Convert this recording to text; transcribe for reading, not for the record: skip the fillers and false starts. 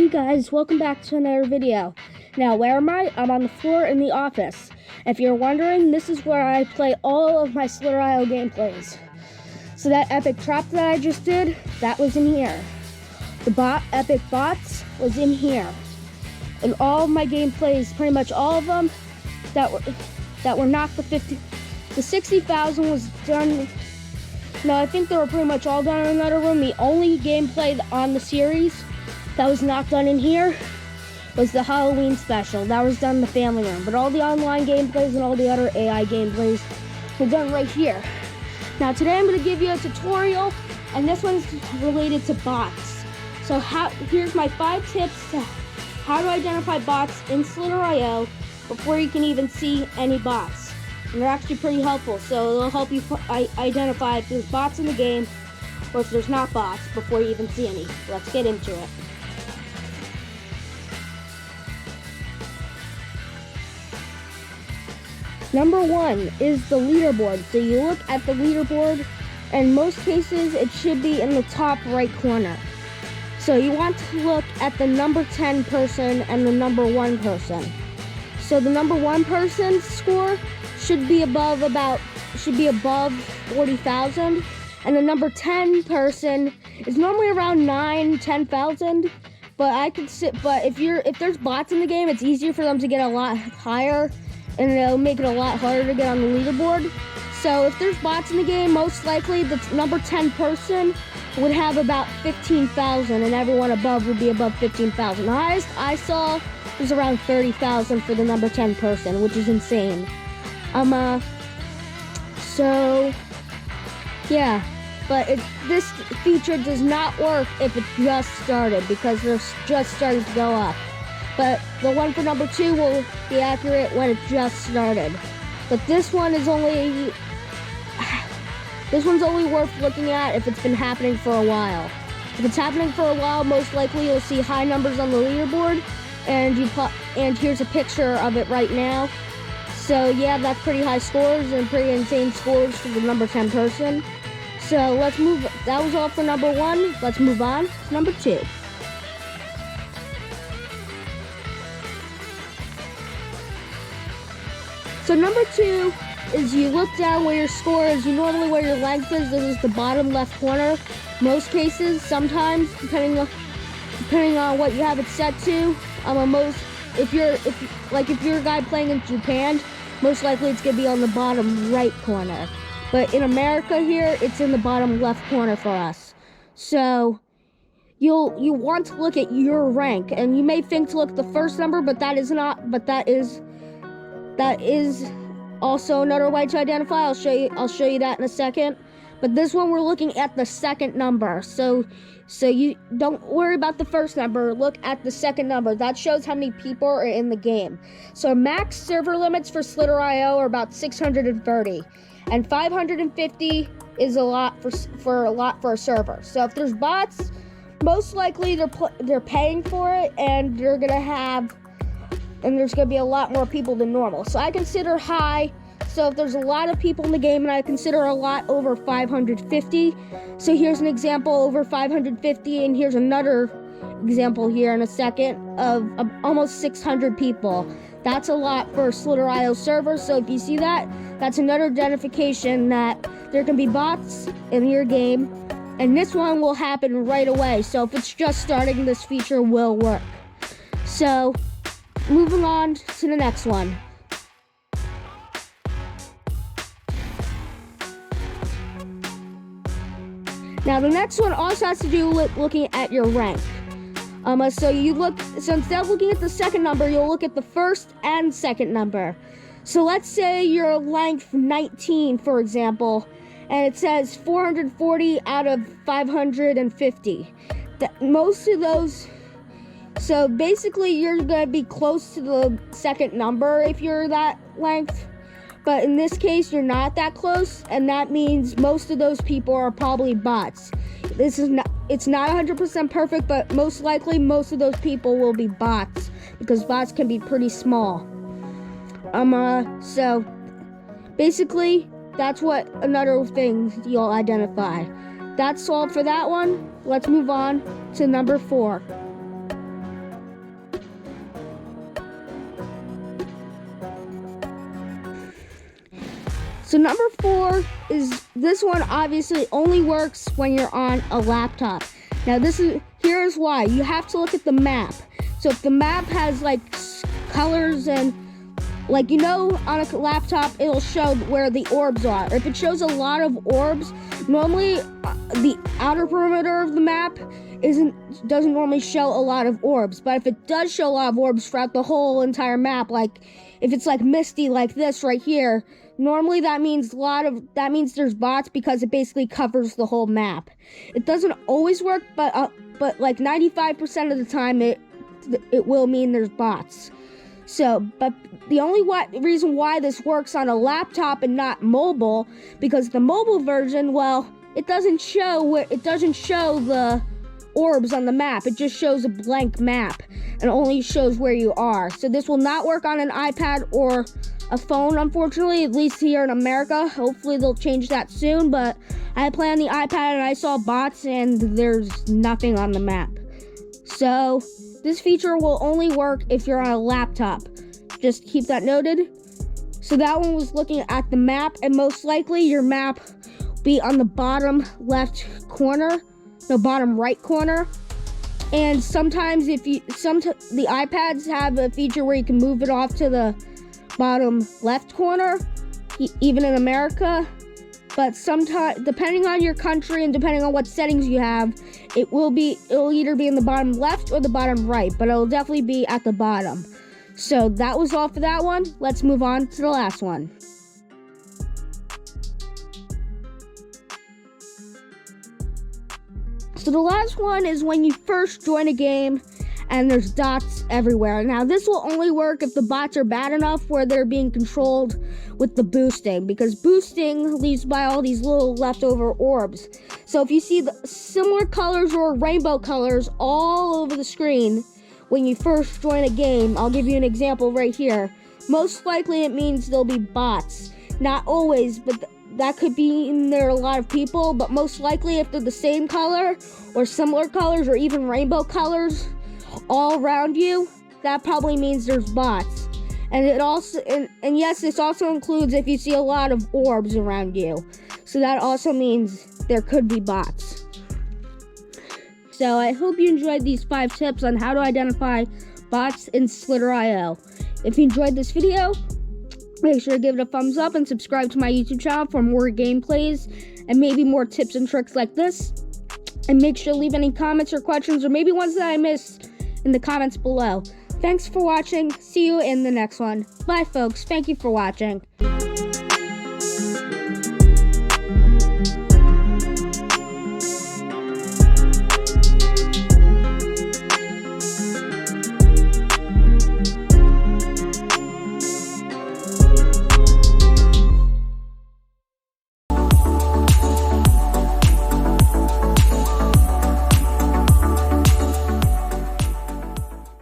Hey guys, welcome back to another video. Now, where am I? I'm on the floor in the office. If you're wondering, this is where I play all of my Slither.io gameplays. So that epic trap that I just did, that was in here. The epic bots was in here. And all of my gameplays, pretty much all of them, that were not the 50. The 60,000 was done. No, I think they were pretty much all done in another room. The only gameplay on the series that was not done in here was the Halloween special. That was done in the family room. But all the online gameplays and all the other AI gameplays were done right here. Now today I'm going to give you a tutorial, and this one's related to bots. So here's my 5 tips to how to identify bots in Slither.io before you can even see any bots. And they're actually pretty helpful, so it'll help you identify if there's bots in the game or if there's not bots before you even see any. Let's get into it. Number 1 is the leaderboard. So you look at the leaderboard, and in most cases it should be in the top right corner. So you want to look at the number 10 person and the number 1 person. So the number 1 person's score should be above 40,000, and the number 10 person is normally around 10,000. But if there's bots in the game, it's easier for them to get a lot higher, and it'll make it a lot harder to get on the leaderboard. So if there's bots in the game, most likely the number 10 person would have about 15,000, and everyone above would be above 15,000. The highest I saw was around 30,000 for the number 10 person, which is insane. So yeah, but this feature does not work if it just started, because they're just starting to go up. But the one for number 2 will be accurate when it just started. But this one's only worth looking at if it's been happening for a while. If it's happening for a while, most likely you'll see high numbers on the leaderboard, and here's a picture of it right now. So yeah, that's pretty high scores and pretty insane scores for the number 10 person. So let's move. That was all for number 1. Let's move on to number 2. So number 2 is you look down where your score is. You normally where your length is. This is the bottom left corner. Most cases, sometimes, depending on what you have it set to. If you're a guy playing in Japan, most likely it's gonna be on the bottom right corner. But in America here, it's in the bottom left corner for us. So you want to look at your rank, and you may think to look at the first number, but that is not. But that is also another way to identify. I'll show you that in a second. But this one, we're looking at the second number. So you don't worry about the first number. Look at the second number. That shows how many people are in the game. So max server limits for Slither.io are about 630, and 550 is a lot for a server. So if there's bots, most likely they're paying for it, and there's gonna be a lot more people than normal. So I consider high. So if there's a lot of people in the game, and I consider a lot over 550. So here's an example over 550, and here's another example here in a second of almost 600 people. That's a lot for a Slither.io server. So if you see that, that's another identification that there can be bots in your game, and this one will happen right away. So if it's just starting, this feature will work. So moving on to the next one. Now the next one also has to do with looking at your rank. So instead of looking at the second number, you'll look at the first and second number. So let's say you're length 19, for example, and it says 440 out of 550. Most of those. So basically, you're gonna be close to the second number if you're that length. But in this case, you're not that close, and that means most of those people are probably bots. It's not 100% perfect, but most likely most of those people will be bots, because bots can be pretty small. So basically, that's what another thing you'll identify. That's all for that one. Let's move on to number 4. So number 4 is, this one obviously only works when you're on a laptop. Now here's why. You have to look at the map. So if the map has like colors and like, on a laptop, it'll show where the orbs are. If it shows a lot of orbs, normally the outer perimeter of the map doesn't normally show a lot of orbs. But if it does show a lot of orbs throughout the whole entire map, like if it's like misty like this right here, normally that means there's bots, because it basically covers the whole map. It doesn't always work, but like 95% of the time it will mean there's bots. So, but the only reason why this works on a laptop and not mobile, because the mobile version, well, it doesn't show the orbs on the map. It just shows a blank map and only shows where you are. So this will not work on an iPad or a phone, unfortunately, at least here in America. Hopefully they'll change that soon, but I play on the iPad and I saw bots and there's nothing on the map. So this feature will only work if you're on a laptop. Just keep that noted. So that one was looking at the map, and most likely your map will be on the bottom bottom right corner. And sometimes the iPads have a feature where you can move it off to the bottom left corner, even in America. But sometimes, depending on your country and depending on what settings you have, it'll either be in the bottom left or the bottom right, but it'll definitely be at the bottom. So that was all for that one. Let's move on to the last one. So the last one is when you first join a game and there's dots everywhere. Now this will only work if the bots are bad enough where they're being controlled with the boosting, because boosting leaves by all these little leftover orbs. So if you see the similar colors or rainbow colors all over the screen when you first join a game, I'll give you an example right here. Most likely it means there'll be bots. Not always, but that could be there are a lot of people, but most likely if they're the same color or similar colors or even rainbow colors all around you, that probably means there's bots. And it also, and yes, this also includes if you see a lot of orbs around you. So that also means there could be bots. So I hope you enjoyed these 5 tips on how to identify bots in Slither.io. If you enjoyed this video, make sure to give it a thumbs up and subscribe to my YouTube channel for more gameplays and maybe more tips and tricks like this. And make sure to leave any comments or questions, or maybe ones that I missed, in the comments below. Thanks for watching. See you in the next one. Bye, folks. Thank you for watching.